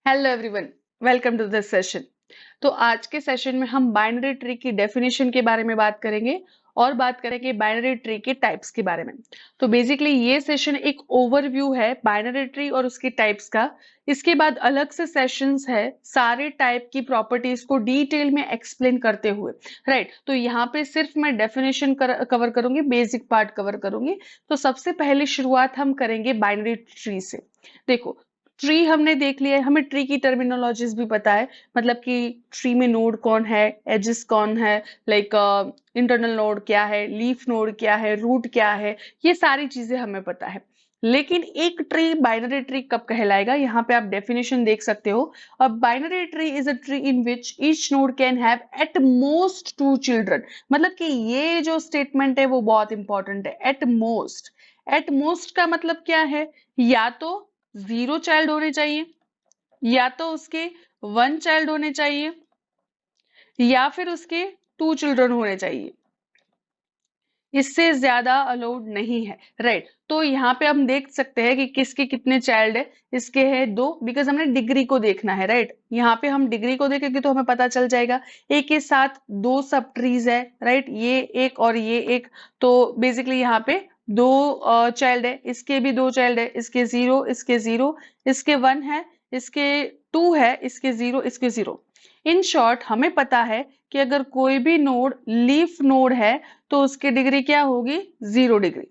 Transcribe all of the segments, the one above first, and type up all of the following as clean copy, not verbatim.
Hello everyone, welcome to this session. तो आज के सेशन में हम बाइनरी ट्री की डेफिनेशन के बारे में बात करेंगे और बात करेंगे बाइनरी ट्री के टाइप्स के बारे में। तो बेसिकली ये सेशन एक ओवरव्यू है बाइनरी ट्री और उसके टाइप्स का। इसके बाद अलग से सेशंस है सारे टाइप की प्रॉपर्टीज को डिटेल में एक्सप्लेन करते हुए। राइट, तो यहाँ पे सिर्फ मैं डेफिनेशन कवर करूंगी, बेसिक पार्ट कवर करूंगी। तो सबसे पहले शुरुआत हम करेंगे बाइनरी ट्री से। देखो, ट्री हमने देख लिया है, हमें ट्री की टर्मिनोलॉजीज भी पता है। मतलब कि ट्री में नोड कौन है, एजेस कौन है, लाइक इंटरनल नोड क्या है, लीफ नोड क्या है, रूट क्या है, ये सारी चीजें हमें पता है। लेकिन एक ट्री बाइनरी ट्री कब कहलाएगा, यहाँ पे आप डेफिनेशन देख सकते हो। A binary tree is a tree in which each node can have at most two children. मतलब कि ये जो स्टेटमेंट है वो बहुत इंपॉर्टेंट है। एट मोस्ट, एट मोस्ट का मतलब क्या है? या तो 0 चाइल्ड होने चाहिए, या तो उसके 1 चाइल्ड होने चाहिए, या फिर उसके 2 चिल्ड्रन होने चाहिए। इससे ज्यादा अलाउड नहीं है। राइट, तो यहाँ पे हम देख सकते हैं कि किसके कितने चाइल्ड है। इसके है 2, बिकॉज हमने डिग्री को देखना है। राइट, यहाँ पे हम डिग्री को देखेंगे तो हमें पता चल जाएगा। एक के साथ 2 सब ट्रीज है। राइट, ये एक और ये एक। तो बेसिकली यहाँ पे 2 चाइल्ड है, इसके भी 2 चाइल्ड है। इसके 0, इसके 0, इसके 1 है, इसके 2 है, इसके 0, इसके 0। इन शॉर्ट हमें पता है कि अगर कोई भी नोड लीफ नोड है तो उसकी डिग्री क्या होगी? 0 डिग्री।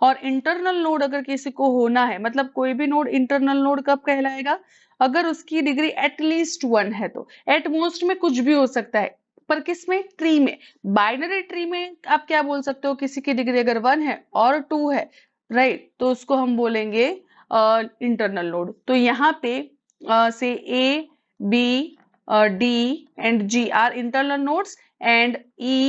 और इंटरनल नोड अगर किसी को होना है, मतलब कोई भी नोड इंटरनल नोड कब कहलाएगा? अगर उसकी डिग्री एटलीस्ट 1 है। तो एट मोस्ट में कुछ भी हो सकता है, पर किस में? ट्री में। बाइनरी ट्री में आप क्या बोल सकते हो? किसी की डिग्री अगर 1 है और 2 है, राइट, तो उसको हम बोलेंगे इंटरनल नोड। तो यहाँ पे से ए, B, D and G are internal nodes and E,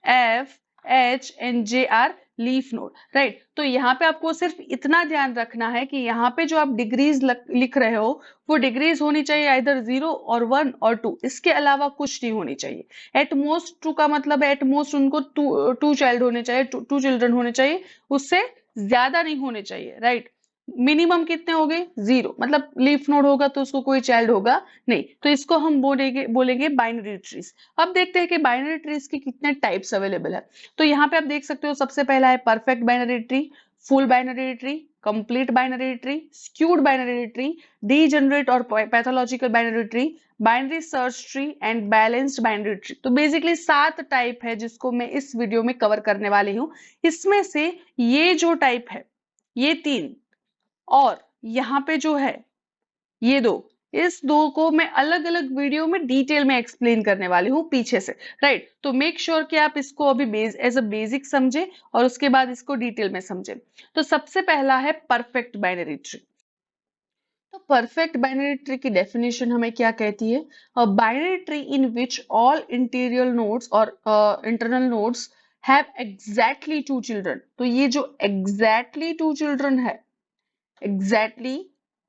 F, H and J are leaf node. Right, तो यहाँ पे आपको सिर्फ इतना ध्यान रखना है कि यहाँ पे जो आप डिग्रीज लिख रहे हो वो डिग्रीज होनी चाहिए इधर 0 और 1 और 2, इसके अलावा कुछ नहीं होनी चाहिए। एट मोस्ट 2 का मतलब है एट मोस्ट उनको 2 चाइल्ड होने चाहिए, 2 चिल्ड्रन होने चाहिए, उससे ज्यादा नहीं होने चाहिए। राइट, मिनिमम कितने हो गए? 0। मतलब लीफ नोड होगा तो उसको कोई चाइल्ड होगा नहीं। तो इसको हम बोलेंगे बोलेंगे बाइनरी ट्रीज। अब देखते हैं कि बाइनरी ट्रीज के कितने टाइप्स अवेलेबल है। तो यहाँ पे आप देख सकते हो, सबसे पहला है perfect binary tree, full binary tree, complete binary tree, skewed binary tree, degenerate और pathological binary tree, binary search tree and balanced binary tree. तो बेसिकली 7 टाइप है जिसको मैं इस वीडियो में कवर करने वाली हूँ। इसमें से ये जो टाइप है, ये 3, और यहाँ पे जो है ये 2, इस 2 को मैं अलग अलग वीडियो में डिटेल में एक्सप्लेन करने वाली हूँ पीछे से। राइट, तो मेक श्योर कि आप इसको अभी एज अ बेसिक समझे और उसके बाद इसको डिटेल में समझे। तो सबसे पहला है परफेक्ट बाइनरी ट्री। तो परफेक्ट बाइनरी ट्री की डेफिनेशन हमें क्या कहती है? A binary tree in which all interior nodes और internal nodes have exactly 2 children. तो ये जो एग्जैक्टली 2 चिल्ड्रन है, एग्जैक्टली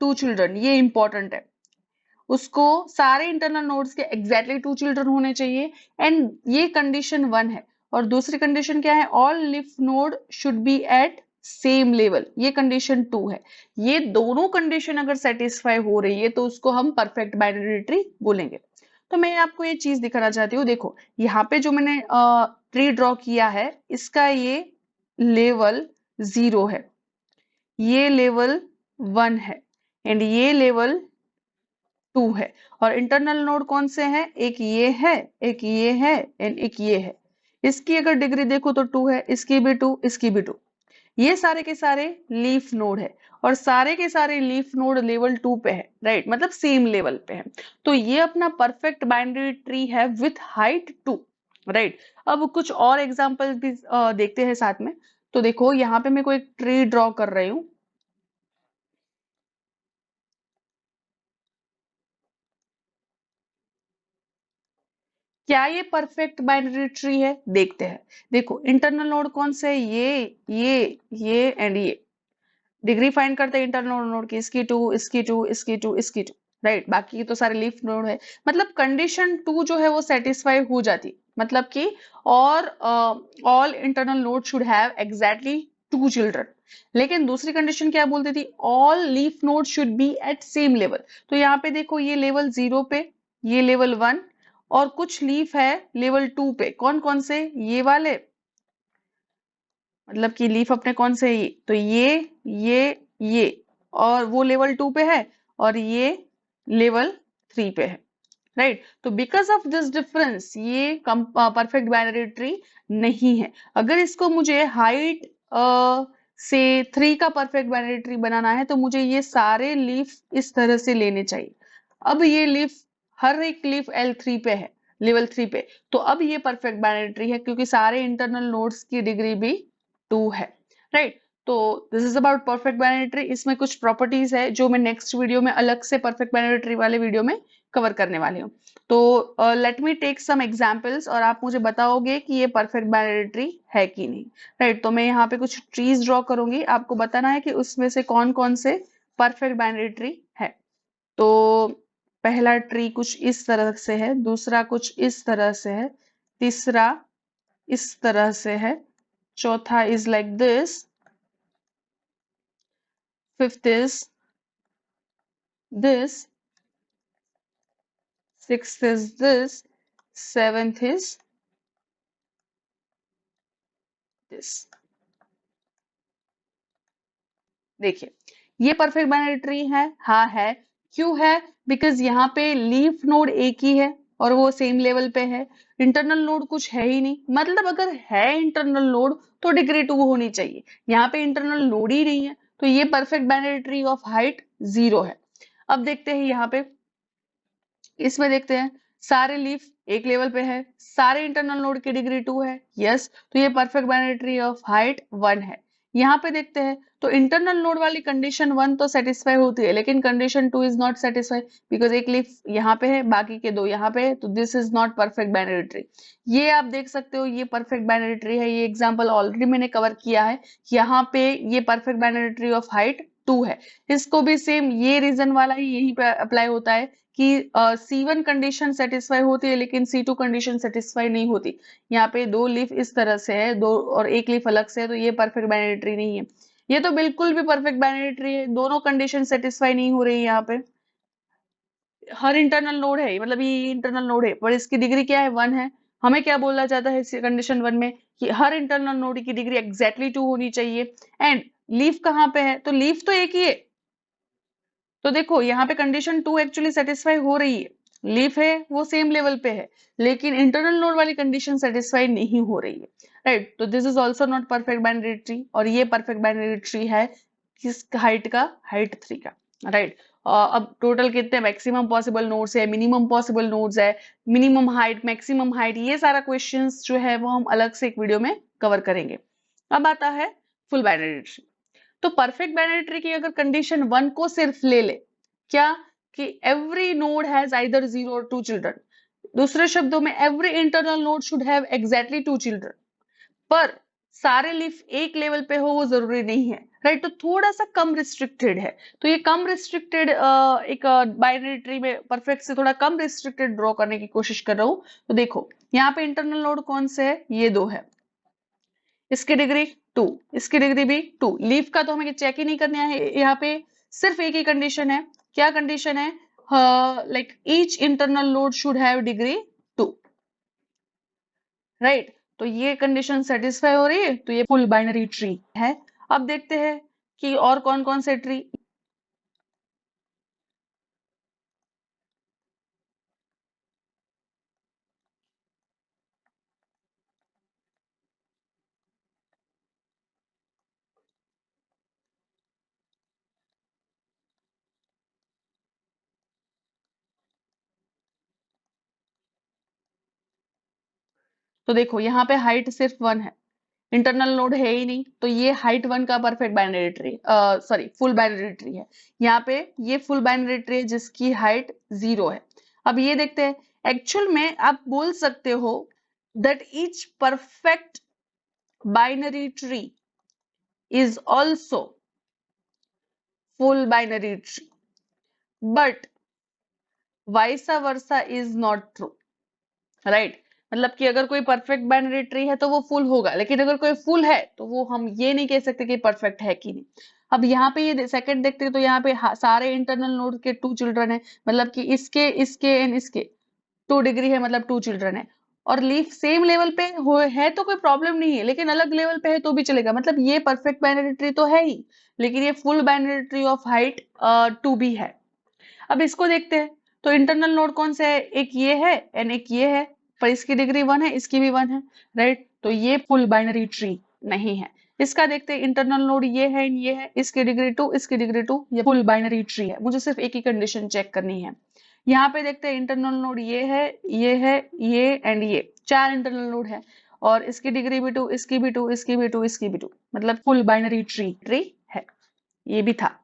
2 चिल्ड्रन, ये इंपॉर्टेंट है। उसको सारे इंटरनल नोड्स के एग्जैक्टली 2 चिल्ड्रन होने चाहिए। एंड ये कंडीशन 1 है। और दूसरी कंडीशन क्या है? All leaf node should be at same level, ये कंडीशन 2 है। ये दोनों कंडीशन अगर सेटिस्फाई हो रही है तो उसको हम परफेक्ट बाइनरी ट्री बोलेंगे। तो मैं आपको ये चीज दिखाना चाहती हूँ। देखो, यहाँ पे जो मैंने ट्री ड्रॉ किया है, इसका ये लेवल 0 है, ये लेवल 1 है, एंड ये लेवल 2 है। और इंटरनल नोड कौन से हैं? एक ये है, एक ये है, एंड एक ये है। इसकी अगर डिग्री देखो तो 2 है, इसकी भी 2, इसकी भी 2। ये सारे के सारे लीफ नोड है, और सारे के सारे लीफ नोड लेवल 2 पे है। राइट, मतलब सेम लेवल पे है। तो ये अपना परफेक्ट बाइनरी ट्री है विथ हाइट 2। राइट, अब कुछ और एग्जांपल भी देखते हैं साथ में। तो देखो, यहाँ पे मैं कोई एक ट्री ड्रॉ कर रही हूँ। क्या ये परफेक्ट बाइनरी ट्री है? देखते हैं। देखो, इंटरनल नोड कौन से है? ये एंड ये। डिग्री फाइंड करते हैं इंटरनल नोड की, इसकी 2, इसकी 2, इसकी 2, इसकी 2। राइट, बाकी तो सारे लीफ नोड है। मतलब कंडीशन 2 जो है वो सेटिस्फाई हो जाती, मतलब कि और all internal node should have exactly two children. लेकिन दूसरी कंडीशन क्या बोलती थी, all leaf node should be at same level. तो यहाँ पे देखो ये लेवल 0 पे, ये लेवल 1, और कुछ लीफ है लेवल 2 पे। कौन कौन से, ये वाले, मतलब कि लीफ अपने कौन से है, ये तो ये और वो लेवल 2 पे है, और ये लेवल 3 पे है, राइट। तो बिकॉज ऑफ दिस डिफरेंस ये परफेक्ट बाइनरी ट्री नहीं है। अगर इसको मुझे हाइट से 3 का परफेक्ट बाइनरी ट्री बनाना है तो मुझे ये सारे लीफ इस तरह से लेने चाहिए। अब ये लीफ, हर एक लीफ L3 पे है, लेवल 3 पे, तो अब ये परफेक्ट बाइनरी ट्री है क्योंकि सारे इंटरनल नोड्स की डिग्री भी 2 है, राइट। तो this is about perfect binary tree. इसमें कुछ प्रॉपर्टीज है जो मैं नेक्स्ट वीडियो में अलग से परफेक्ट बाइनरी ट्री वाले वीडियो में कवर करने वाली हूँ। तो let me take some examples और आप मुझे बताओगे कि ये परफेक्ट बाइनरी ट्री है कि नहीं, राइट। तो मैं यहाँ पे कुछ ट्रीज ड्रॉ करूंगी, आपको बताना है कि उसमें से कौन कौन से परफेक्ट बाइनरी ट्री है। तो पहला ट्री कुछ इस तरह से है, दूसरा कुछ इस तरह से है, तीसरा इस तरह से है, चौथा is like this, fifth is this, sixth is this, seventh is this। देखिए ये परफेक्ट बाइनरी ट्री है, हाँ है। क्यों है, बिकॉज यहाँ पे लीफ नोड एक ही है और वो सेम लेवल पे है, इंटरनल नोड कुछ है ही नहीं। मतलब अगर है इंटरनल नोड तो डिग्री 2 होनी चाहिए, यहाँ पे इंटरनल नोड ही नहीं है, तो ये perfect binary tree of height 0 है। अब देखते हैं यहाँ पे, इसमें देखते हैं सारे लीफ एक लेवल पे है, सारे इंटरनल नोड की डिग्री 2 है, यस, तो ये perfect binary tree of height 1 है। यहाँ पे देखते हैं तो इंटरनल नोड वाली कंडीशन 1 तो सेटिस्फाई होती है, लेकिन condition 2 is not satisfy because एक लीफ यहाँ पे है, बाकी के 2 यहाँ पे है, तो this is not perfect binary tree. ये आप देख सकते हो, ये परफेक्ट बाइनरी ट्री है, ये एग्जाम्पल ऑलरेडी मैंने कवर किया है। यहाँ पे ये perfect binary tree of height 2 है। इसको भी सेम ये रीजन वाला ही यहीं पे अप्लाई होता है कि C1 कंडीशन सेटिस्फाई होती है लेकिन C2 कंडीशन सेटिस्फाई नहीं होती। यहाँ पे 2 लीफ इस तरह से है, 2 और 1 लीफ अलग से है, तो ये परफेक्ट बाइनरी ट्री नहीं है। ये तो बिल्कुल भी परफेक्ट बाइनरी ट्री है, दोनों कंडीशन सेटिस्फाई नहीं हो रही है। यहाँ पे हर इंटरनल नोड है, मतलब ये इंटरनल नोड है पर इसकी डिग्री क्या है, 1 है। हमें क्या बोला जाता है कंडीशन 1 में कि हर इंटरनल नोड की डिग्री एग्जैक्टली 2 होनी चाहिए। एंड लीफ कहाँ पे है, तो लीफ तो एक ही है। तो देखो यहाँ पे कंडीशन 2 एक्चुअली सेटिस्फाई हो रही है, लीफ है वो सेम लेवल पे है, लेकिन इंटरनल नोड वाली कंडीशन सेटिस्फाई नहीं हो रही है, राइट। तो this is also not perfect binary tree, और ये परफेक्ट बाइनरी ट्री है किस हाइट का, हाइट 3 का, राइट। अब टोटल कितने मैक्सिमम पॉसिबल नोड्स है, मिनिमम पॉसिबल नोड्स है, मिनिमम हाइट, मैक्सिमम हाइट, ये सारा क्वेश्चंस जो है वो हम अलग से एक वीडियो में कवर करेंगे। अब आता है फुल बाइनरी ट्री। तो परफेक्ट बाइनरी ट्री की अगर कंडीशन 1 को सिर्फ ले ले, क्या, कि एवरी नोड हैज आइदर 0 और 2 चिल्ड्रन, दूसरे शब्दों में every internal node should have exactly 2 children, पर सारे लीफ एक लेवल पे हो वो जरूरी नहीं है, राइट। तो थोड़ा सा कम रिस्ट्रिक्टेड है। तो ये कम रिस्ट्रिक्टेड एक बाइनरी ट्री में परफेक्ट से थोड़ा कम रिस्ट्रिक्टेड ड्रॉ करने की कोशिश कर रहा हूं। तो देखो यहाँ पे इंटरनल नोड कौन से है, ये 2 है, इसकी डिग्री 2, इसकी डिग्री भी 2। लीफ का तो हमें चेक ही नहीं करना है, यहाँ पे सिर्फ एक ही कंडीशन है, क्या कंडीशन है, like each internal node should have degree 2, right. तो ये कंडीशन सेटिस्फाई हो रही है, तो ये फुल बाइनरी ट्री है। अब देखते हैं कि और कौन कौन से ट्री। तो देखो यहाँ पे हाइट सिर्फ 1 है, इंटरनल नोड है ही नहीं, तो ये हाइट 1 का perfect binary tree, sorry full binary tree है। यहाँ पे ये फुल बाइनरी ट्री है जिसकी हाइट 0 है। अब ये देखते हैं, एक्चुअल में आप बोल सकते हो that each perfect binary tree is also full binary tree, but वाइसा versa is not true, right. मतलब कि अगर कोई परफेक्ट बाइनरी ट्री है तो वो फुल होगा, लेकिन अगर कोई फुल है तो वो हम ये नहीं कह सकते कि परफेक्ट है कि नहीं। अब यहाँ पे ये सेकंड देखते हैं तो यहाँ पे सारे इंटरनल नोड के 2 चिल्ड्रन है, मतलब कि इसके इसके एंड इसके 2 डिग्री है, मतलब 2 चिल्ड्रन है। और लीफ सेम लेवल पे हो है तो कोई प्रॉब्लम नहीं है, लेकिन अलग लेवल पे है तो भी चलेगा, मतलब ये परफेक्ट बाइनरी ट्री तो है ही, लेकिन ये full binary tree of height 2 भी है। अब इसको देखते हैं, तो इंटरनल नोड कौन से है, एक ये है एंड एक ये है, पर इसकी डिग्री 1 है, इसकी भी 1 है, राइट। तो ये फुल बाइनरी ट्री नहीं है। इसका देखते हैं, इंटरनल नोड ये है एंड ये है, इसकी डिग्री 2, इसकी डिग्री 2, ये फुल बाइनरी ट्री है। मुझे सिर्फ एक ही कंडीशन चेक करनी है। यहाँ पे देखते हैं, इंटरनल नोड ये है, ये है, ये एंड ये 4 इंटरनल नोड है, और इसकी डिग्री भी 2, इसकी भी 2, इसकी भी 2, इसकी भी 2, मतलब फुल बाइनरी ट्री है। ये भी था,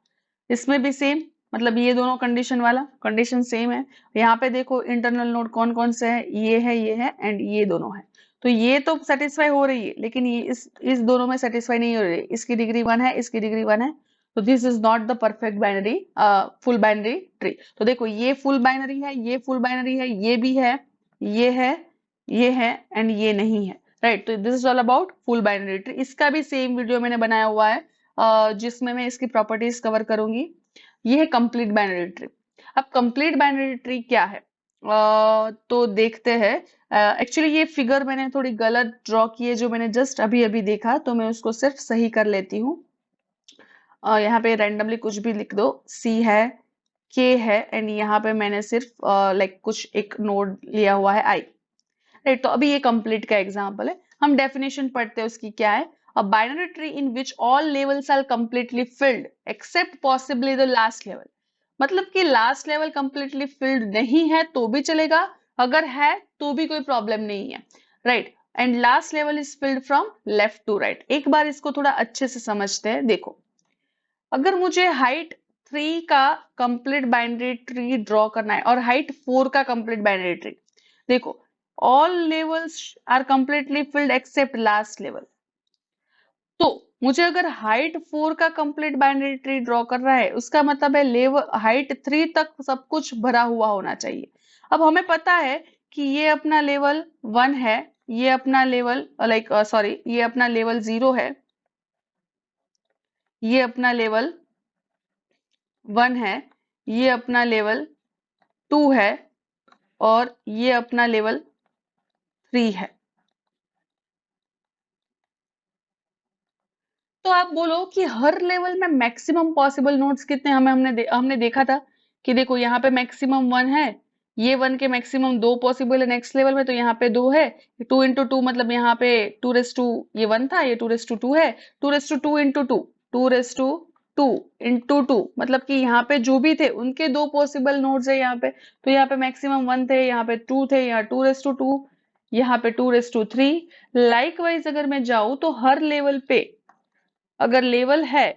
इसमें भी सेम, मतलब ये दोनों कंडीशन वाला कंडीशन सेम है। यहाँ पे देखो इंटरनल नोड कौन कौन से है, ये है एंड ये दोनों है। तो ये तो सेटिस्फाई हो रही है, लेकिन ये इस दोनों में सेटिस्फाई नहीं हो रही है। इसकी डिग्री 1 है, इसकी डिग्री 1 है, तो this is not the perfect binary full binary tree. तो देखो ये फुल बाइनरी है, ये फुल बाइनरी है, ये भी है, ये है, ये है एंड ये नहीं है, राइट। तो this is all about full binary tree. इसका भी सेम वीडियो मैंने बनाया हुआ है, जिसमें मैं इसकी प्रॉपर्टीज कवर करूंगी। ये है कंप्लीट बाइनरी ट्री। अब कंप्लीट बाइनरी ट्री क्या है, तो देखते हैं। एक्चुअली ये फिगर मैंने थोड़ी गलत ड्रॉ की है, जो मैंने जस्ट अभी अभी देखा, तो मैं उसको सिर्फ सही कर लेती हूँ। यहाँ पे रैंडमली कुछ भी लिख दो, सी है, के है एंड यहाँ पे मैंने सिर्फ लाइक कुछ एक नोड लिया हुआ है आई, राइट। तो अभी ये कंप्लीट का एग्जांपल है। हम डेफिनेशन पढ़ते हैं उसकी, क्या है, a binary tree in which all levels are completely filled except possibly the last level. मतलब कि लास्ट लेवल कंप्लीटली फिल्ड नहीं है तो भी चलेगा, अगर है तो भी कोई प्रॉब्लम नहीं है, right. And last level is filled from left to right. एक बार इसको थोड़ा अच्छे से समझते हैं। देखो, अगर मुझे हाइट 3 का कंप्लीट बाइनरी ट्री ड्रॉ करना है और हाइट 4 का कंप्लीट बाइनरी ट्री, देखो all levels are completely filled except last level. तो मुझे अगर हाइट 4 का कंप्लीट बाइनरी ट्री ड्रॉ करना है, उसका मतलब है लेवल हाइट 3 तक सब कुछ भरा हुआ होना चाहिए। अब हमें पता है कि ये अपना लेवल 1 है, ये अपना लेवल सॉरी ये अपना लेवल 0 है, ये अपना लेवल 1 है, ये अपना लेवल 2 है, और ये अपना लेवल 3 है। तो आप बोलो कि हर लेवल में मैक्सिमम पॉसिबल नोड्स कितने, हमने देखा था कि देखो यहाँ पे मैक्सिमम 1 है, ये 1 के मैक्सिमम 2 पॉसिबल है नेक्स्ट लेवल में, तो यहाँ पे 2 है, 2 इंटू 2 मतलब यहाँ पे 2 रेस टू, ये 1 था, ये 2 रेस टू 2 है, 2 raise to 2 into 2, 2 raise to 2 into 2, मतलब कि यहाँ पे जो भी थे उनके 2 पॉसिबल नोड्स है यहाँ पे। तो यहाँ पे मैक्सिमम 1 थे, यहाँ पे 2 थे, यहाँ 2 रेस टू 2, यहाँ पे 2 रेस टू 3। लाइकवाइज अगर मैं जाऊं तो हर लेवल पे अगर लेवल है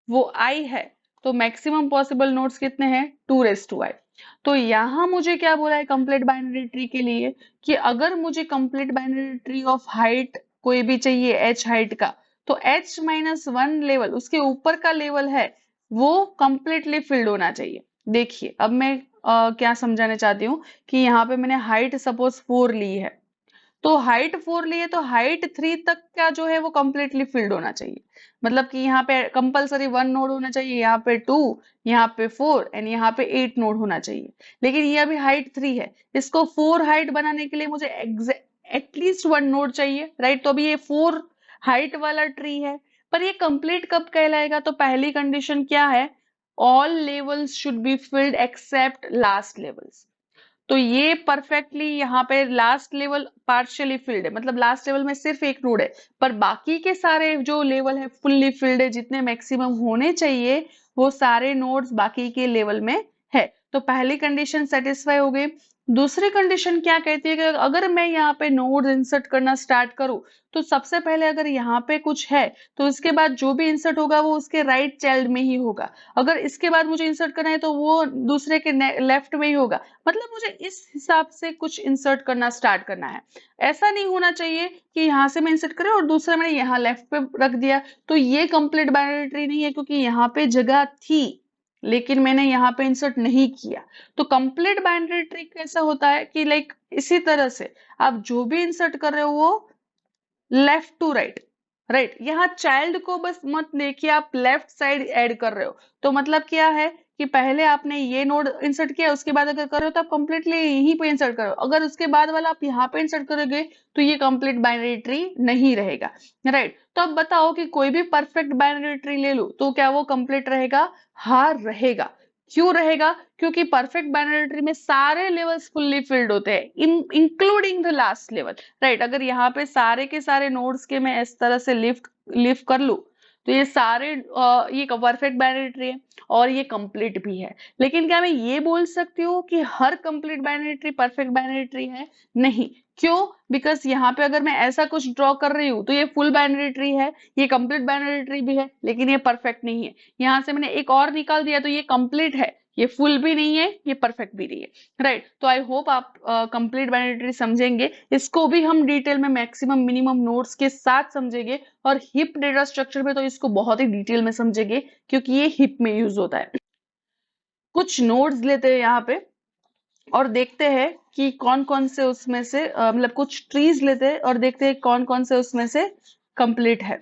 वो आई है, तो मैक्सिमम पॉसिबल नोड्स कितने हैं, 2 रेस टू आई। तो यहां मुझे क्या बोला है कंप्लीट बाइनरी ट्री के लिए, कि अगर मुझे complete binary tree of height कोई भी चाहिए एच हाइट का, तो एच माइनस 1 लेवल उसके ऊपर का लेवल है वो कंप्लीटली फिल्ड होना चाहिए। देखिए अब मैं क्या समझाना चाहती हूँ, कि यहाँ पे मैंने हाइट सपोज 4 ली है, तो हाइट 4 लिए तो हाइट 3 तक का जो है वो कंप्लीटली फिल्ड होना चाहिए। मतलब कि यहाँ पे कंपलसरी 1 नोड होना चाहिए, यहाँ पे 2, यहाँ पे 4 एंड यहाँ पे 8 नोड होना चाहिए। लेकिन ये अभी हाइट 3 है, इसको 4 हाइट बनाने के लिए मुझे एटलीस्ट 1 नोड चाहिए, राइट। तो अभी ये 4 हाइट वाला ट्री है, पर ये कंप्लीट कब कहलाएगा, तो पहली कंडीशन क्या है, all levels should be filled except last levels. तो ये परफेक्टली यहाँ पे लास्ट लेवल पार्शियली फिल्ड है, मतलब लास्ट लेवल में सिर्फ एक नोड है, पर बाकी के सारे जो लेवल है फुल्ली फिल्ड है, जितने मैक्सिमम होने चाहिए वो सारे नोड्स बाकी के लेवल में है। तो पहली कंडीशन सेटिस्फाई हो गई। दूसरी कंडीशन क्या कहती है कि अगर मैं यहाँ पे नोड इंसर्ट करना स्टार्ट करूं, तो सबसे पहले अगर यहाँ पे कुछ है तो इसके बाद जो भी इंसर्ट होगा वो उसके राइट चाइल्ड में ही होगा, अगर इसके बाद मुझे इंसर्ट करना है तो वो दूसरे के लेफ्ट में ही होगा। मतलब मुझे इस हिसाब से कुछ इंसर्ट करना स्टार्ट करना है। ऐसा नहीं होना चाहिए कि यहाँ से मैं इंसर्ट करें और दूसरा मैंने यहाँ लेफ्ट पे रख दिया, तो ये कंप्लीट बाइनरी ट्री नहीं है, क्योंकि यहाँ पे जगह थी लेकिन मैंने यहाँ पे इंसर्ट नहीं किया। तो कंप्लीट बाइनरी ट्री कैसा होता है कि लाइक इसी तरह से आप जो भी इंसर्ट कर रहे हो वो लेफ्ट टू राइट, राइट। यहाँ चाइल्ड को बस मत देखिए, आप लेफ्ट साइड ऐड कर रहे हो। तो मतलब क्या है कि पहले आपने ये नोड इंसर्ट किया, उसके बाद अगर कर रहे हो तो आप कंप्लीटली यहीं पे इंसर्ट करो। अगर उसके बाद वाला आप यहाँ पे इंसर्ट करोगे तो ये कंप्लीट बाइनरी ट्री नहीं रहेगा, राइट। तो अब बताओ कि कोई भी परफेक्ट बाइनरी ट्री ले लो तो क्या वो कंप्लीट रहेगा? हाँ रहेगा। क्यों रहेगा? क्योंकि परफेक्ट बाइनरी ट्री में सारे लेवल्स फुल्ली फिल्ड होते हैं, including the last level, right. अगर यहाँ पे सारे के सारे नोड्स के मैं इस तरह से लिफ्ट कर लूं तो ये सारे ये परफेक्ट बाइनरी ट्री है और ये कंप्लीट भी है। लेकिन क्या मैं ये बोल सकती हूँ कि हर complete binary tree perfect binary tree है? नहीं। क्यों? बिकॉज यहाँ पे अगर मैं ऐसा कुछ ड्रॉ कर रही हूँ तो ये फुल बाइनरी ट्री है, ये कंप्लीट बाइनरी ट्री भी है, लेकिन ये परफेक्ट नहीं है। यहाँ से मैंने एक और निकाल दिया तो ये कंप्लीट है, ये फुल भी नहीं है, ये परफेक्ट भी नहीं है, राइट। तो आई होप आप कंप्लीट बाइनरी ट्री समझेंगे। इसको भी हम डिटेल में मैक्सिमम मिनिमम नोट्स के साथ समझेंगे और हिप डेटा स्ट्रक्चर में तो इसको बहुत ही डिटेल में समझेंगे क्योंकि ये हिप में यूज होता है। कुछ नोड्स लेते हैं यहाँ पे और देखते हैं कि कौन कौन से उसमें से मतलब कुछ ट्रीज लेते हैं और देखते हैं कौन कौन से उसमें से कंप्लीट है।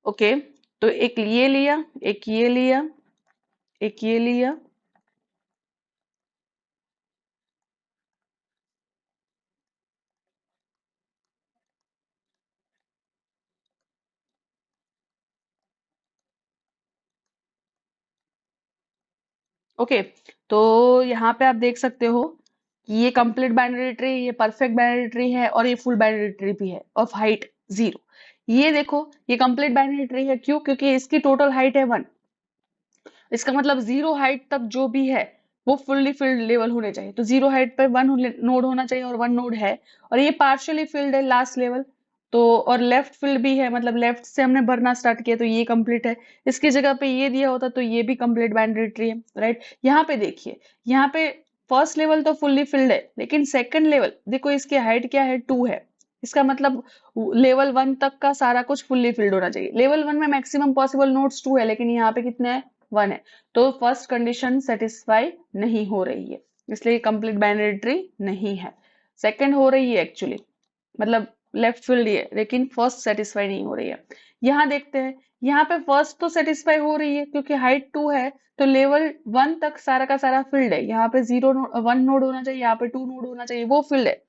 ओके, तो एक ये लिया, एक ये लिया, एक ये लिया। ओके, तो यहाँ पे आप देख सकते हो कि ये कंप्लीट बाइनरी ट्री, ये परफेक्ट बाइनरी ट्री है और ये फुल बाइनरी ट्री भी है ऑफ हाइट 0। ये देखो ये कंप्लीट बाइनरी ट्री है, क्यों? क्योंकि इसकी टोटल हाइट है 1। इसका मतलब 0 हाइट तक जो भी है वो फुल्ली फिल्ड लेवल होने चाहिए। तो 0 हाइट पे 1 नोड होना चाहिए और 1 नोड है, और ये पार्शियली फिल्ड है लास्ट लेवल। तो और लेफ्ट फील्ड भी है, मतलब लेफ्ट से हमने भरना स्टार्ट किया तो ये कंप्लीट है। इसकी जगह पे ये दिया होता तो ये भी कंप्लीट बाइनरी ट्री है, राइट। यहाँ पे देखिए, यहाँ पे फर्स्ट लेवल तो फुल्ली फिल्ड है, लेकिन सेकंड लेवल देखो इसकी हाइट क्या है, 2 है। इसका मतलब लेवल 1 तक का सारा कुछ फुल्ली फिल्ड होना चाहिए। लेवल 1 में मैक्सिमम पॉसिबल नोड्स 2 है, लेकिन यहाँ पे कितने हैं? 1 है। तो फर्स्ट कंडीशन सेटिस्फाई नहीं हो रही है, इसलिए कंप्लीट बाइनरी ट्री नहीं है। सेकंड हो रही है एक्चुअली, मतलब लेफ्ट फील्ड है, लेकिन फर्स्ट सेटिस्फाई नहीं हो रही है। यहाँ देखते हैं, यहाँ पे फर्स्ट तो सेटिस्फाई हो रही है क्योंकि हाइट 2 है, तो लेवल 1 तक सारा का सारा फील्ड है। यहाँ पे 1 नोड होना चाहिए, यहाँ पे 2 नोड होना चाहिए, वो फील्ड है।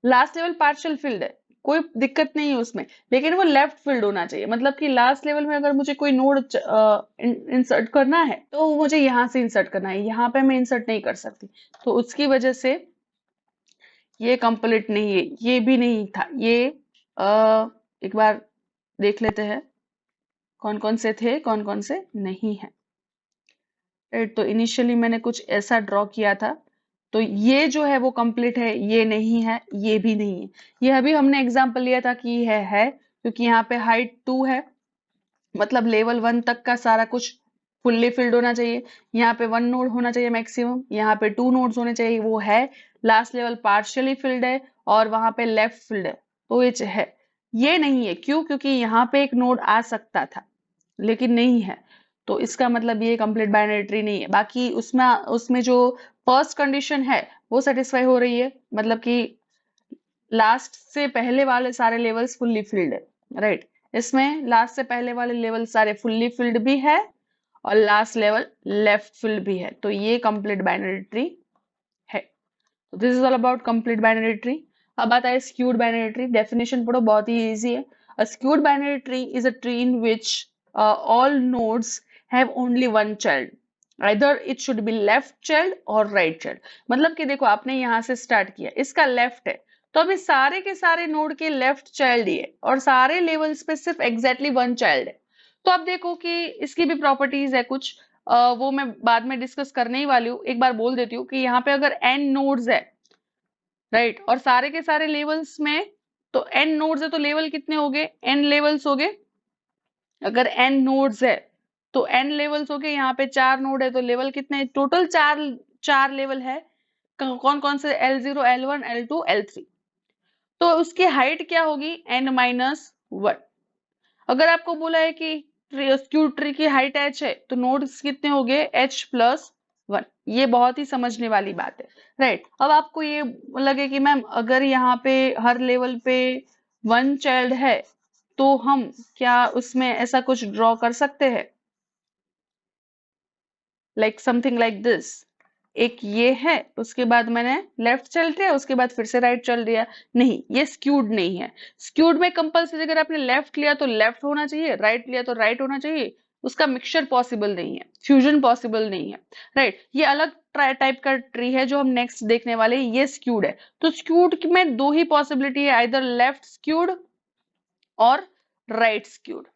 लास्ट लेवल पार्शियल फील्ड है, कोई दिक्कत नहीं है उसमें, लेकिन वो लेफ्ट फील्ड होना चाहिए। मतलब कि लास्ट लेवल में अगर मुझे कोई नोड इंसर्ट करना है तो मुझे यहाँ से इंसर्ट करना है, यहाँ पे मैं इंसर्ट नहीं कर सकती। तो उसकी वजह से ये कंप्लीट नहीं है, ये भी नहीं था। ये एक बार देख लेते हैं कौन कौन से थे, कौन कौन से नहीं है। राइट, तो इनिशियली मैंने कुछ ऐसा ड्रॉ किया था, तो ये जो है वो कंप्लीट है, ये नहीं है, ये भी नहीं है। ये अभी हमने एग्जांपल लिया था कि है क्योंकि यहाँ पे हाइट 2 है, मतलब लेवल 1 तक का सारा कुछ फुल्ली फिल्ड होना चाहिए। यहाँ पे 1 नोड होना चाहिए मैक्सिमम, यहाँ पे 2 नोड्स होने चाहिए, वो है। लास्ट लेवल पार्शियली फिल्ड है और वहां पे लेफ्ट फिल्ड है, तो ये है। ये नहीं है, क्यों? क्योंकि यहाँ पे एक नोड आ सकता था लेकिन नहीं है, तो इसका मतलब ये कंप्लीट बाइनरी ट्री नहीं है। बाकी उसमें उसमें जो फर्स्ट कंडीशन है वो सेटिस्फाई हो रही है, मतलब कि लास्ट से पहले वाले सारे लेवल्स फुल्ली फिल्ड है, राइट। इसमें लास्ट से पहले वाले लेवल सारे फुल्ली फिल्ड भी है और लास्ट लेवल लेफ्ट फिल्ड भी है, तो ये कंप्लीट बाइनरी ट्री है। तो this is all about complete binary tree. अब आता है स्क्यूड बाइनरी ट्री। डेफिनेशन पढ़ो, बहुत ही इजी है। A skewed binary tree is a tree in which all nodes have only one child, either it should be left child or right child। मतलब कि देखो आपने यहाँ से स्टार्ट किया, इसका लेफ्ट है, तो अभी सारे के सारे नोड के लेफ्ट चाइल्ड ही है और सारे लेवल्स पे सिर्फ एग्जैक्टली 1 चाइल्ड है। तो अब देखो कि इसकी भी प्रॉपर्टीज है कुछ, वो मैं बाद में डिस्कस करने ही वाली हूँ। एक बार बोल देती हूँ कि यहाँ पे अगर n नोड्स है, राइट, और सारे के सारे लेवल्स में, तो n नोड्स है तो लेवल कितने हो गए? n लेवल्स हो गए। अगर n नोड्स है तो n लेवल्स हो गए। यहाँ पे 4 नोड है तो लेवल कितने? टोटल 4 लेवल है। कौन कौन से? L0, L1, L2, L3। तो उसकी हाइट क्या होगी? n-1। अगर आपको बोला है कि स्क्यूड ट्री की हाइट h है तो नोड्स कितने हो गए h+1। ये बहुत ही समझने वाली बात है, राइट। अब आपको ये लगे कि मैम अगर यहाँ पे हर लेवल पे 1 चाइल्ड है तो हम क्या उसमें ऐसा कुछ ड्रॉ कर सकते हैं, लाइक समथिंग लाइक दिस। एक ये है, उसके बाद मैंने लेफ्ट चल दिया, उसके बाद फिर से राइट चल दिया। नहीं, ये स्क्यूड नहीं है। स्क्यूड में कंपल्सरी अगर आपने लेफ्ट लिया तो लेफ्ट होना चाहिए, राइट लिया तो राइट होना चाहिए। उसका मिक्सचर पॉसिबल नहीं है, फ्यूजन पॉसिबल नहीं है, राइट। ये अलग टाइप का ट्री है जो हम नेक्स्ट देखने वाले हैं, ये स्क्यूड है। तो स्क्यूड में दो ही पॉसिबिलिटी है, आइदर लेफ्ट स्क्यूड और राइट स्क्यूड।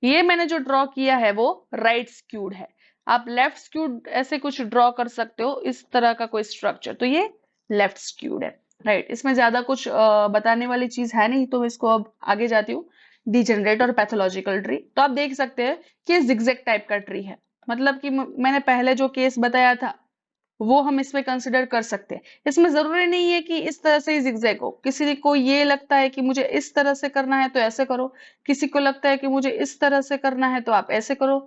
ये मैंने जो ड्रॉ किया है वो राइट स्क्यूड है। आप लेफ्ट स्क्यूड ऐसे कुछ ड्रॉ कर सकते हो, इस तरह का कोई स्ट्रक्चर, तो ये लेफ्ट स्क्यूड है, राइट। इसमें ज्यादा कुछ बताने वाली चीज है नहीं, तो मैं इसको अब आगे जाती हूँ। डिजेनरेट और पैथोलॉजिकल ट्री, तो आप देख सकते हैं कि जिगजैग टाइप का ट्री है। मतलब कि मैंने पहले जो केस बताया था वो हम इसमें कंसिडर कर सकते हैं। इसमें जरूरी नहीं है कि इस तरह से ही जिगजैग हो। किसी को ये लगता है कि मुझे इस तरह से करना है तो ऐसे करो, किसी को लगता है कि मुझे इस तरह से करना है तो आप ऐसे करो,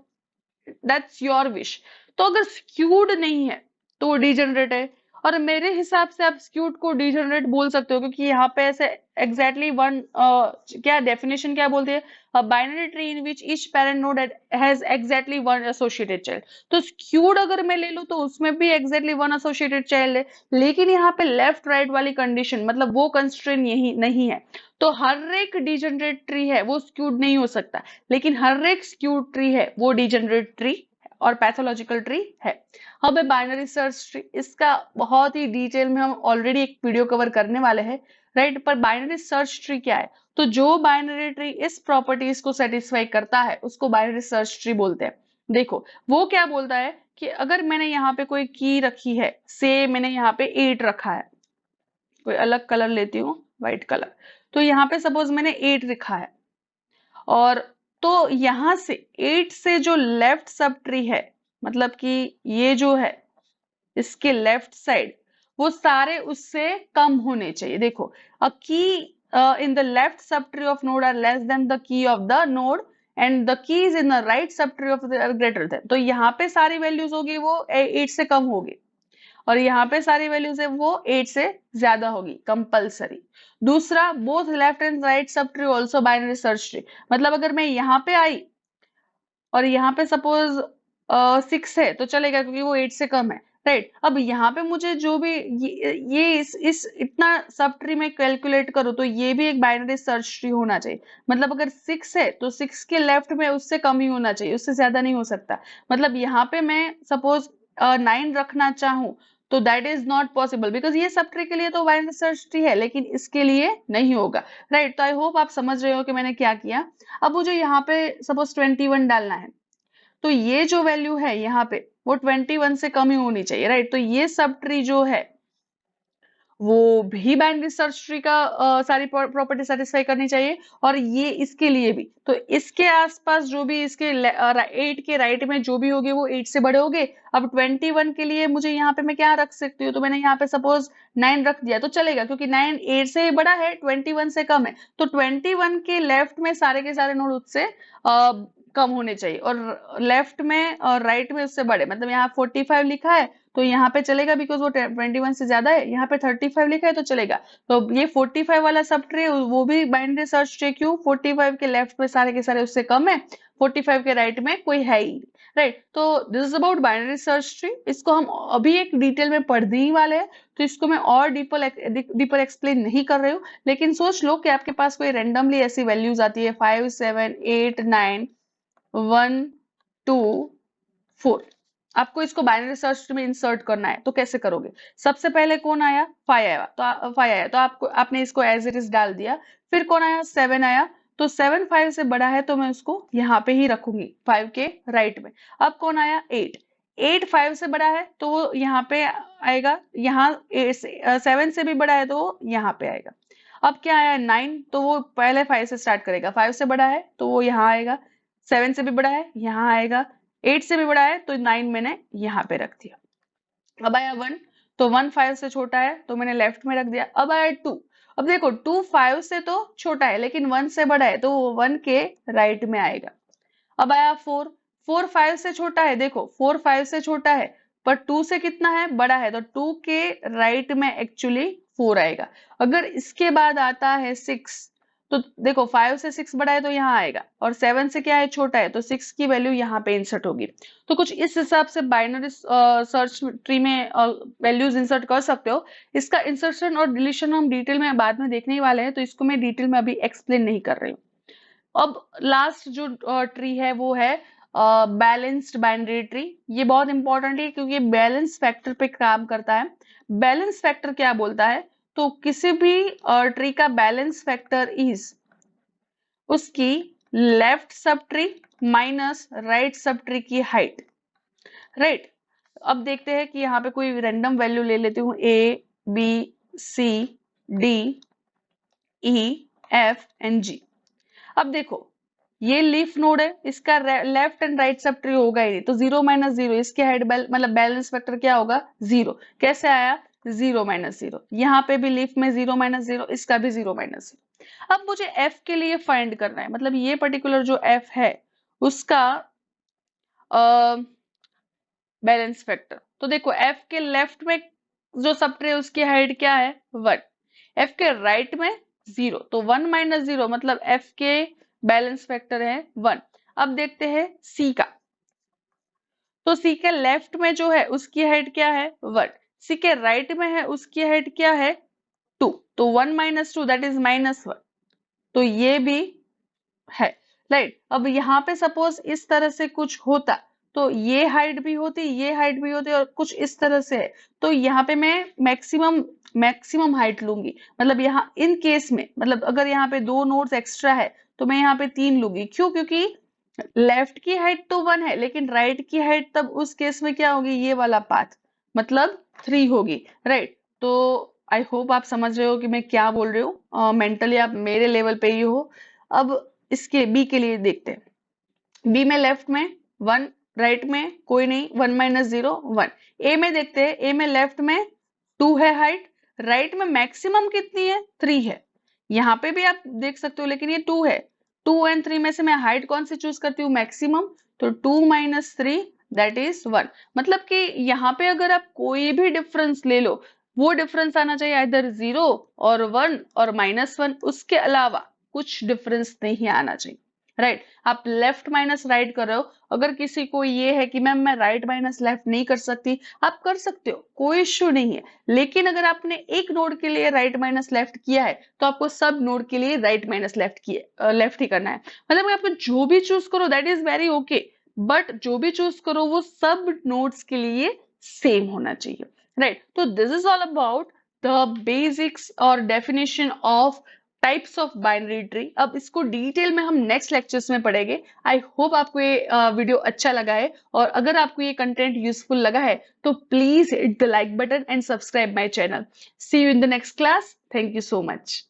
दैट्स योर विश। तो अगर स्क्यूड नहीं है तो वो डिजेनरेट है, और मेरे हिसाब से आप स्क्यूड को डिजेनरेट बोल सकते हो, क्योंकि यहाँ पे ऐसे एग्जैक्टली वन क्या डेफिनेशन क्या बोलती है, binary tree in which each parent node has exactly one associated child. तो स्क्यूड अगर मैं ले लूं तो उसमें भी एग्जैक्टली वन एसोसिएटेड चाइल्ड है, लेकिन यहाँ पे लेफ्ट राइट वाली कंडीशन, मतलब वो कंस्ट्रेंट यही नहीं है। तो हर एक डिजेनरेट ट्री है वो स्क्यूड नहीं हो सकता, लेकिन हर एक स्क्यूड ट्री है वो डिजेनरेट ट्री और पैथोलॉजिकल ट्री है। अब है बाइनरी सर्च ट्री, इसका बहुत ही डिटेल में हम ऑलरेडी एक वीडियो कवर करने वाले हैं, राइट। पर बाइनरी सर्च ट्री क्या है, तो जो बाइनरी ट्री इस प्रॉपर्टीज को सेटिस्फाई करता है उसको बाइनरी सर्च ट्री बोलते हैं। देखो वो क्या बोलता है कि अगर मैंने यहाँ पे कोई की रखी है, से मैंने यहाँ पे 8 रखा है, कोई अलग कलर लेती हूँ, व्हाइट कलर। तो यहाँ पे सपोज मैंने 8 लिखा है, और तो यहां से 8 से जो लेफ्ट सब ट्री है, मतलब कि ये जो है इसके लेफ्ट साइड, वो सारे उससे कम होने चाहिए। देखो, a key in the left subtree of node are less than the key of the node and the keys in the right subtree of greater than. तो यहाँ पे सारी वैल्यूज होगी वो 8 से कम होगी, और यहाँ पे सारी वैल्यूज है वो 8 से ज्यादा होगी कंपलसरी। दूसरा, both left and right sub tree also binary search tree, मतलब अगर मैं यहाँ पे आई और यहाँ पे सपोज 6 है तो चलेगा, क्योंकि वो 8 से कम है, राइट। अब यहाँ पे मुझे जो भी ये इस इतना सब ट्री में कैलकुलेट करूँ तो ये भी एक बाइनरी सर्च ट्री होना चाहिए। मतलब अगर 6 है तो 6 के लेफ्ट में उससे कम ही होना चाहिए, उससे ज्यादा नहीं हो सकता। मतलब यहाँ पे मैं सपोज 9 रखना चाहूँ तो that is not possible, because ये सब ट्री के लिए तो बाइनरी सर्च ट्री है, लेकिन इसके लिए नहीं होगा, राइट। तो आई होप आप समझ रहे हो कि मैंने क्या किया। अब मुझे यहाँ पे सपोज 21 डालना है, तो ये जो वैल्यू है यहाँ पे वो 21 से कम ही होनी चाहिए, राइट। तो ये सब ट्री जो है वो भी बाइनरी सर्च ट्री का सारी प्रॉपर्टी सेटिस्फाई करनी चाहिए, और ये इसके लिए भी। तो इसके आसपास जो भी इसके 8 के राइट में जो भी होगे वो 8 से बड़े होंगे। अब 21 के लिए मुझे यहाँ पे मैं क्या रख सकती हूँ, तो मैंने यहाँ पे सपोज 9 रख दिया तो चलेगा, क्योंकि 9 8 से बड़ा है, 21 से कम है। तो 21 के लेफ्ट में सारे के सारे नोड उससे कम होने चाहिए, और लेफ्ट में और राइट में उससे बड़े। मतलब यहाँ 45 लिखा है तो यहाँ पे चलेगा, बिकॉज वो 21 से ज्यादा है। यहाँ पे 35 लिखा है तो चलेगा। तो ये 45 वाला सब ट्री वो भी बाइनरी सर्च ट्री, क्यों? 45 के लेफ्ट में सारे के सारे उससे कम है, 45 के राइट में कोई है ही, राइट। तो this is about binary search tree. इसको हम अभी एक डिटेल में पढ़ने ही वाले हैं, तो इसको मैं और डीपर एक्सप्लेन नहीं कर रही हूँ। लेकिन सोच लो कि आपके पास कोई रेंडमली ऐसी वैल्यूज आती है 5 7 8 9 1 2 4, आपको इसको बाइनरी सर्च में इंसर्ट करना है, तो कैसे करोगे? सबसे पहले कौन आया? 5 आया, तो 5 आया तो आपने इसको एज इट इज डाल दिया। फिर कौन आया? 7 आया, तो 7 5 से बड़ा है तो मैं उसको यहाँ पे ही रखूंगी 5 के राइट में। अब कौन आया? 8, 8 5 से बड़ा है तो वो यहाँ पे आएगा, यहाँ 7 से भी बड़ा है तो वो यहाँ पे आएगा। अब क्या आया? 9, तो वो पहले 5 से स्टार्ट करेगा, 5 से बड़ा है तो वो यहाँ आएगा, 7 से भी बड़ा है यहाँ आएगा, 8 से भी बड़ा है तो 9 मैंने यहाँ पे रख दिया। अब आया 1, तो 1 5 से छोटा है तो मैंने लेफ्ट में रख दिया। अब आया 2, अब देखो 2 5 से तो छोटा है लेकिन 1 से बड़ा है, तो वो 1 के राइट में आएगा। अब आया 4, 4 5 से छोटा है, देखो 4 5 से छोटा है पर 2 से कितना है, बड़ा है, तो 2 के राइट में एक्चुअली 4 आएगा। अगर इसके बाद आता है 6, तो देखो 5 से 6 बड़ा है तो यहाँ आएगा, और 7 से क्या है, छोटा है, तो 6 की वैल्यू यहाँ पे इंसर्ट होगी। तो कुछ इस हिसाब से बाइनरी सर्च ट्री में वैल्यूज इंसर्ट कर सकते हो। इसका इंसर्शन और डिलीशन हम डिटेल में बाद में देखने ही वाले हैं, तो इसको मैं डिटेल में अभी एक्सप्लेन नहीं कर रही हूँ। अब लास्ट जो ट्री है वो है बैलेंस्ड बाइनरी ट्री। ये बहुत इंपॉर्टेंट है क्योंकि बैलेंस फैक्टर पे काम करता है। बैलेंस फैक्टर क्या बोलता है, तो किसी भी ट्री का बैलेंस फैक्टर इज उसकी left sub tree minus right sub tree की हाइट, राइट। अब देखते हैं कि यहाँ पे कोई रैंडम वैल्यू ले लेती हूँ, A B C D E F and G. अब देखो ये लीफ नोड है, इसका left and right subtree होगा ही नहीं, तो 0 माइनस 0 इसके हेड मतलब बैलेंस फैक्टर क्या होगा, 0। कैसे आया, 0 माइनस 0। यहाँ पे भी लीफ में 0 माइनस 0, इसका भी 0 माइनस 0। अब मुझे एफ के लिए फाइंड करना है, मतलब ये पर्टिकुलर जो एफ है उसका बैलेंस फैक्टर। तो देखो एफ के लेफ्ट में जो सब ट्री है उसकी हाइट क्या है, 1। एफ के राइट में 0, तो 1 माइनस 0 मतलब एफ के बैलेंस फैक्टर है 1। अब देखते हैं सी का, तो सी के लेफ्ट में जो है उसकी हाइट क्या है, 1। सी के राइट में है उसकी हाइट क्या है, 2, तो 1 माइनस 2 दैट इज माइनस 1, तो ये भी है, राइट। अब यहाँ पे सपोज इस तरह से कुछ होता, तो ये हाइट भी होती, ये हाइट भी होती, और कुछ इस तरह से है, तो यहाँ पे मैं मैक्सिमम हाइट लूंगी। मतलब यहाँ इन केस में, मतलब अगर यहाँ पे 2 नोड्स एक्स्ट्रा है तो मैं यहाँ पे 3 लूंगी। क्यों, क्योंकि लेफ्ट की हाइट तो 1 है लेकिन राइट की हाइट तब उस केस में क्या होगी, ये वाला पाथ, मतलब 3 होगी, राइट। तो आई होप आप समझ रहे हो कि मैं क्या बोल रही हूँ, मेंटली आप मेरे लेवल पे ही हो। अब इसके बी के लिए देखते हैं। बी में लेफ्ट में 1, राइट में कोई नहीं, 1 माइनस 0 1। ए में देखते हैं, ए में लेफ्ट में 2 है हाइट, राइट में मैक्सिमम कितनी है, 3 है। यहाँ पे भी आप देख सकते हो लेकिन ये 2 है। 2 एंड 3 में से मैं हाइट कौन सी चूज करती हूँ, मैक्सिमम, तो 2 माइनस 3 दैट इज 1। मतलब कि यहाँ पे अगर आप कोई भी डिफरेंस ले लो, वो डिफरेंस आना चाहिए इधर 0 और 1 और -1, उसके अलावा कुछ डिफरेंस नहीं आना चाहिए, राइट। आप लेफ्ट माइनस राइट कर रहे हो, अगर किसी को ये है कि मैम मैं राइट माइनस लेफ्ट नहीं कर सकती, आप कर सकते हो, कोई इश्यू नहीं है। लेकिन अगर आपने एक नोड के लिए राइट माइनस लेफ्ट किया है तो आपको सब नोड के लिए राइट माइनस लेफ्ट ही करना है। मतलब आपको जो भी चूज करो that is very okay, but जो भी चूज करो वो सब नोड्स के लिए सेम होना चाहिए, राइट। तो this is all about the basics और definition of types of binary tree. अब इसको डिटेल में हम नेक्स्ट लेक्चर्स में पढ़ेंगे। आई होप आपको ये वीडियो अच्छा लगा है, और अगर आपको ये कंटेंट यूजफुल लगा है तो please hit the like button and subscribe my channel. See you in the next class. Thank you so much.